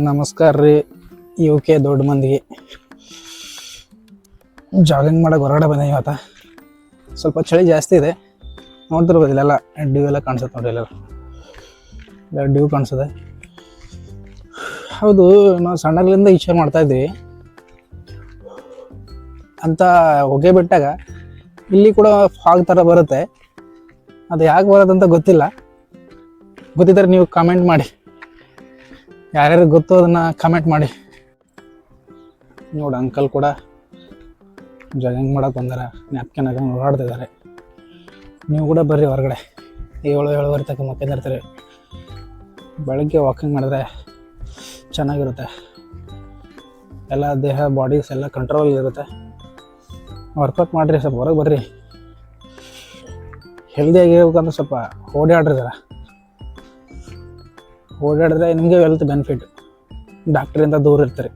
ನಮಸ್ಕಾರ ರೀ. ಕೆ ದೊಡ್ಡ ಮಂದಿಗೆ ಜಾಗಿಂಗ್ ಮಾಡೋಕೆ ಹೊರಗಡೆ ಬಂದೆ. ಇವತ್ತು ಸ್ವಲ್ಪ ಚಳಿ ಜಾಸ್ತಿ ಇದೆ. ನೋಡ್ತಿರ್ಬೋದು ಇಲ್ಲೆಲ್ಲ ಡ್ಯೂ ಎಲ್ಲ ಕಾಣಿಸುತ್ತೆ ನೋಡಿ. ಇಲ್ಲ ಡ್ಯೂ ಕಾಣಿಸುತ್ತೆ. ಹೌದು, ನಾವು ಸಣ್ಣಗಳಿಂದ ಇಚ್ಛೆ ಮಾಡ್ತಾಯಿದ್ವಿ ಅಂತ ಹೊಗೆ ಬಿಟ್ಟಾಗ ಇಲ್ಲಿ ಕೂಡ ಫಾಗ್ ಥರ ಬರುತ್ತೆ. ಅದು ಯಾಕೆ ಬರೋದಂತ ಗೊತ್ತಿಲ್ಲ. ಗೊತ್ತಿದ್ದರೆ ನೀವು ಕಾಮೆಂಟ್ ಮಾಡಿ. ಯಾರ್ಯಾರು ಗೊತ್ತು ಅದನ್ನು ಕಮೆಂಟ್ ಮಾಡಿ. ನೋಡಿ ಅಂಕಲ್ ಕೂಡ ಜಾಗಿಂಗ್ ಮಾಡೋಕೆ ಬಂದಾರ. ನ್ಯಾಪ್ಕಿನ್ ಹಾಕೊಂಡು ಓಡಾಡ್ತಿದ್ದಾರೆ. ನೀವು ಕೂಡ ಬರ್ರಿ ಹೊರಗಡೆ. 7-7:30 ತನಕ ಮಕ್ಕೊಂಡಿರ್ತೀರಿ. ಬೆಳಗ್ಗೆ ವಾಕಿಂಗ್ ಮಾಡಿದ್ರೆ ಚೆನ್ನಾಗಿರುತ್ತೆ. ಎಲ್ಲ ದೇಹ ಬಾಡೀಸ್ ಎಲ್ಲ ಕಂಟ್ರೋಲ್ ಇರುತ್ತೆ. ವರ್ಕೌಟ್ ಮಾಡಿರಿ, ಸ್ವಲ್ಪ ಹೊರಗೆ ಬರ್ರಿ. ಹೆಲ್ದಿಯಾಗಿರ್ಬೇಕಂದ್ರೆ ಸ್ವಲ್ಪ ಓಡಾಡ್ರಿ. ಓಡಾಡಿದ್ರೆ ನಿಮಗೆ ಹೆಲ್ತ್ ಬೆನಿಫಿಟ್. ಡಾಕ್ಟ್ರಿಂದ ದೂರ ಇರ್ತಾರೆ.